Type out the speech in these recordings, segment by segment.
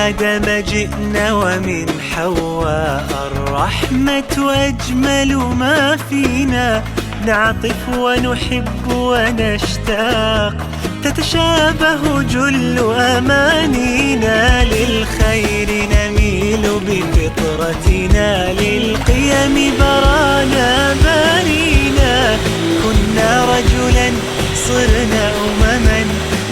آدم جئنا ومن حواء الرحمة أجمل ما فينا، نعطف ونحب ونشتاق، تتشابه جل أمانينا، للخير نميل بفطرتنا، للقيم برانا بانينا، كنا رجلا صرنا أمما،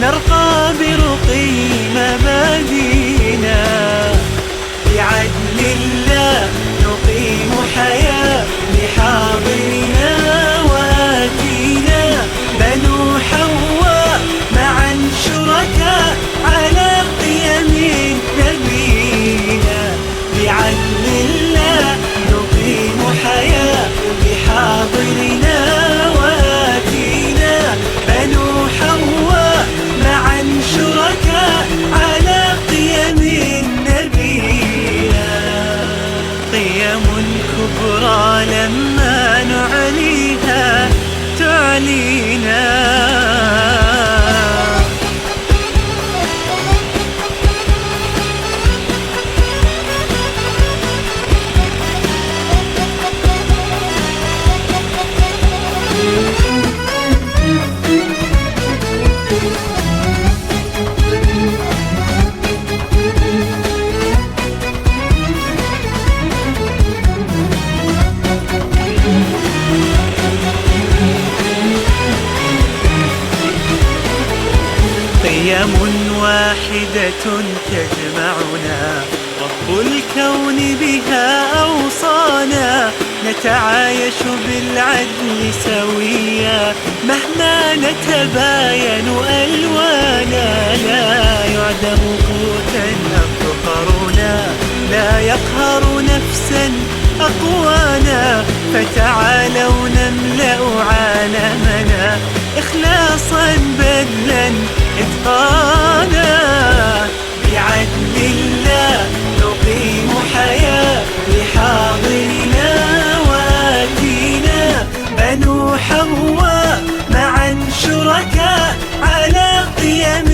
نرقى برقي مبادينا، بعدل الله نقيم حياة لحاضرنا وآتينا، بنو حواء معا شركاء على قيم نبينا، بعدل الله نقيم حياة لحاضرنا وآتينا، بنو حواء معا شركاء على قيم نبينا، قيم كبرى لما نعليها تعلينا. قيم واحدة تجمعنا، رب الكون بها أوصانا، نتعايش بالعدل سويا مهما نتباين ألوانا، لا يعدم قوتا أفقرنا، لا يقهر نفسا أقوانا، فتعالوا نملأ عالمنا إخلاصا بذلا إتقانا، بعدل الله نقيم حياة لحاضرنا وآتينا، بنو حواء معا شركاء على قيم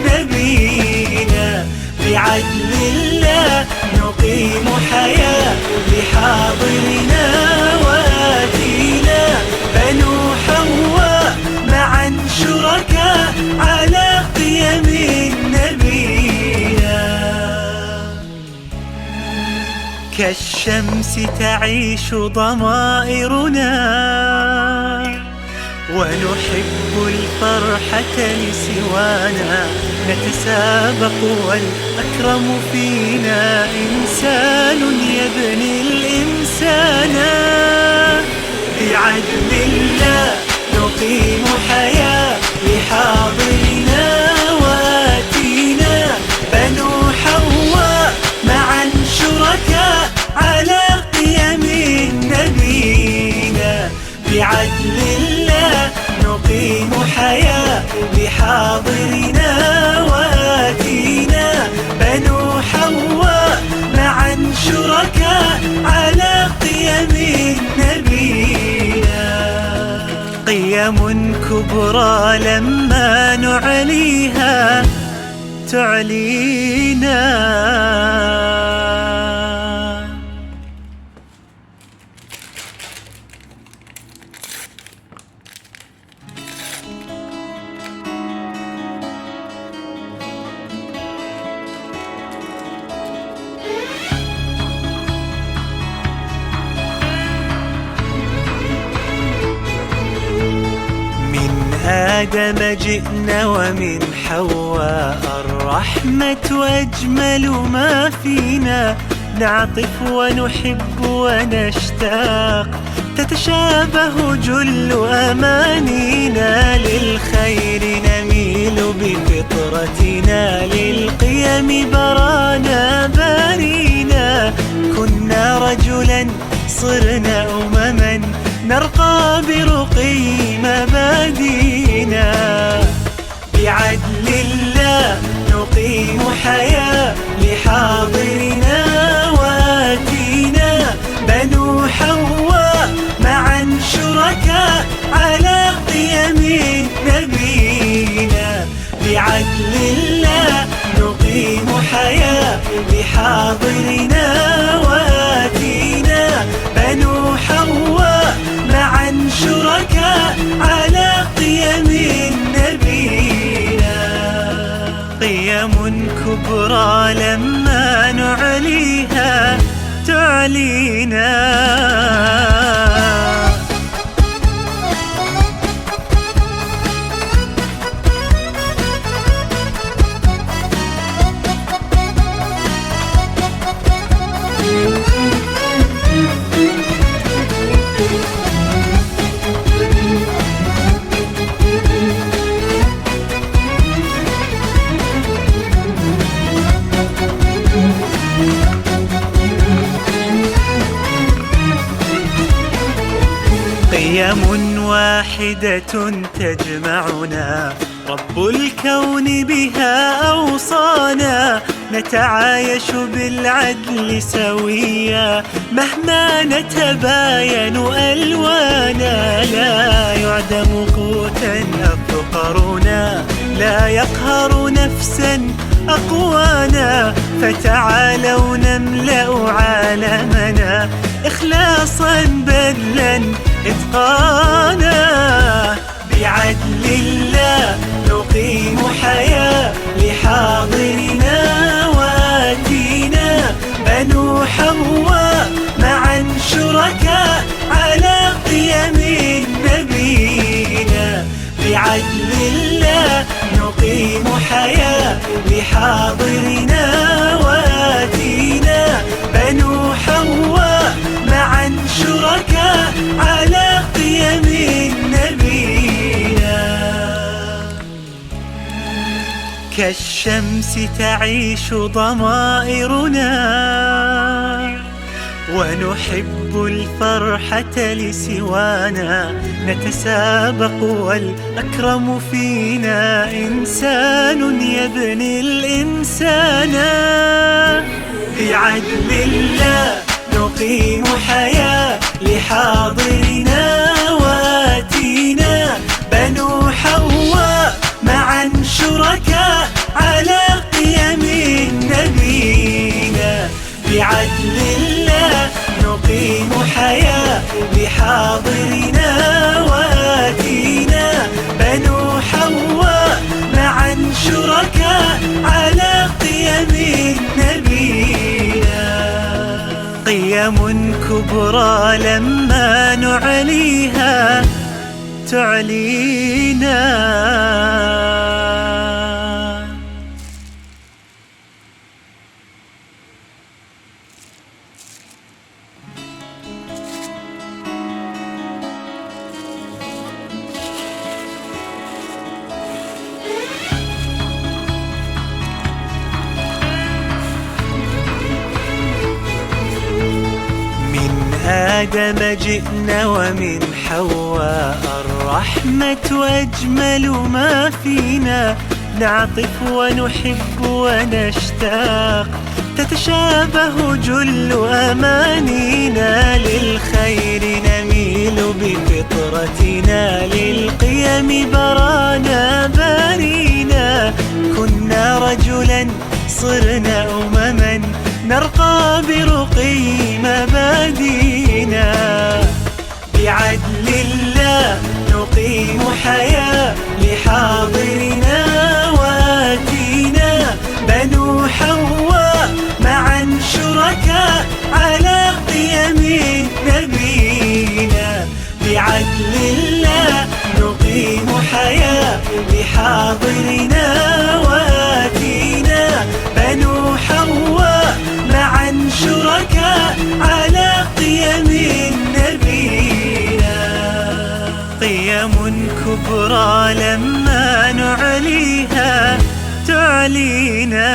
نبينا، بعدل الله نقيم حياة لحاضرنا وآتينا، بنو حواء معا شركاء على قيم نبينا، كالشمس تعيش ضمائرنا، ونحب الفرحة لسوانا، نتسابق والأكرم فينا إنسان يبني الإنسان، بعدل الله نقيم حياة لحاضرنا وآتينا، بنو حواء معا شركاء على قيم نبينا، بعدل الله نقيم حياة لحاضرنا وآتينا، بنو حواء معا شركاء على قيم نبينا، قيم كبرى لما نعليها تعلينا. آدم جئنا ومن حواء الرحمة أجمل ما فينا، نعطف ونحب ونشتاق، تتشابه جل أمانينا، للخير نميل بفطرتنا، للقيم برانا بانينا، كنا رجلا صرنا أمما، نرقى برقي مبادينا، بعدل الله نقيم حياة لحاضرنا وآتينا، بنو حواء معا شركاء على قيم نبينا، بعدل الله نقيم حياة لحاضرنا واتينا. بنو حواء معا شركاء على قيم نبينا. قيم كبرى لما نعليها تعلينا. قيم واحدة تجمعنا، رب الكون بها أوصانا. نتعايش بالعدل سويا مهما نتباين ألوانا. لا يعدم قوتا أفقرنا، لا يقهر نفسا أقوانا. فتعالوا نملأ عالمنا إخلاصا بذلا إتقانا. بعدل الله نقيم حياة لحاضرنا واتينا. بنو حواء معا شركاء على قيم نبينا. بعدل الله نقيم حياة لحاضرنا واتينا. بنو حواء معا شركاء على قيم نبينا. كالشمس تعيش ضمائرنا، ونحب الفرحة لسوانا. نتسابق والأكرم فينا إنسان يبني الإنسان. بعدل الله نقيم حياة لحاضرنا واتينا. بنو حواء معا شركاء على قيم نبينا. بعدل الله نقيم حياة لحاضرنا واتينا. بنو حواء معا شركاء على قيم نبينا. قيم كبرى لما نعليها تعلينا. آدم جئنا ومن حواء الرحمة أجمل ما فينا. نعطف ونحب ونشتاق تتشابه جل أمانينا. للخير نميل بفطرتنا، للقيم برانا بارينا. كنا رجلا صرنا أمما نرقى برقي مبادينا. بعدل الله نقيم حياة لحاضرنا واتينا. بنو حواء معا شركاء على قيم نبينا. بعدل الله نقيم حياة لحاضرنا واتينا. بنو حواء معا شركاء على قيم نبينا. قيم كبرى لما نعليها تعلينا.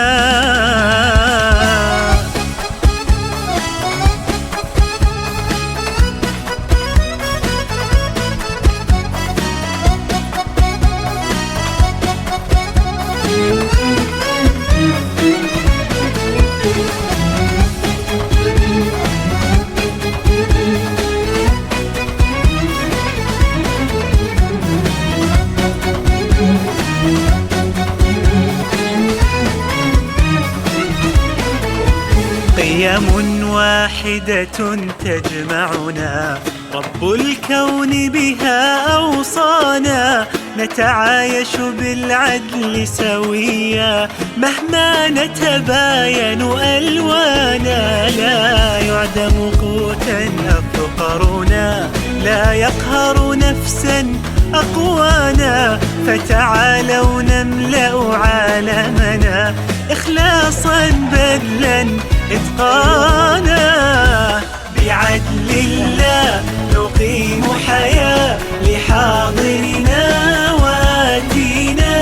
قيم واحدة تجمعنا، رب الكون بها أوصانا، نتعايش بالعدل سويا مهما نتباين ألوانا، لا يعدم قوتا أفقرنا، لا يقهر نفسا أقوانا، فتعالوا نملأ عالمنا إخلاصا بذلا إتقانا. بعدل الله نقيم حياة لحاضرنا وآتينا،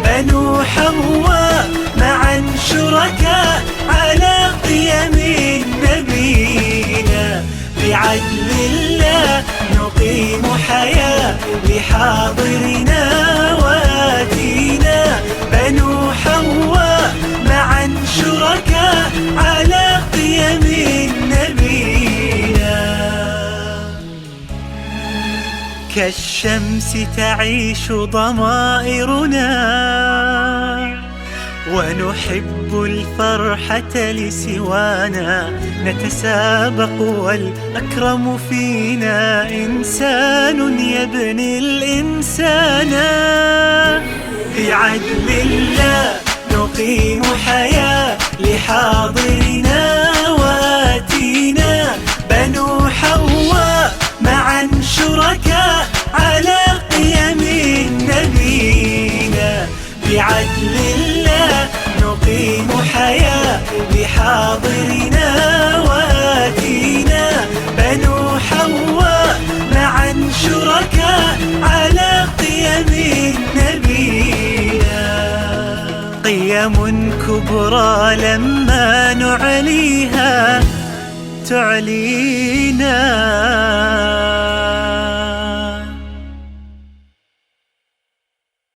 بنو حواء معا شركاء على قيم نبينا. بعدل الله نقيم حياة لحاضرنا وآتينا، بنو حواء معا شركاء على قيم نبينا. كالشمس تعيش ضمائرنا، ونحب الفرحة لسوانا، نتسابق والأكرم فينا إنسان يبني الإنسان. بعدل الله نقيم حياة لحاضرنا وآتينا، بنو حواء معا شركاء على قيم نبينا. بعدل الله نقيم حياة لحاضرنا وآتينا، بنو حواء معا شركاء على قيم نبينا. قيم كبرى لما نعليها تعلينا.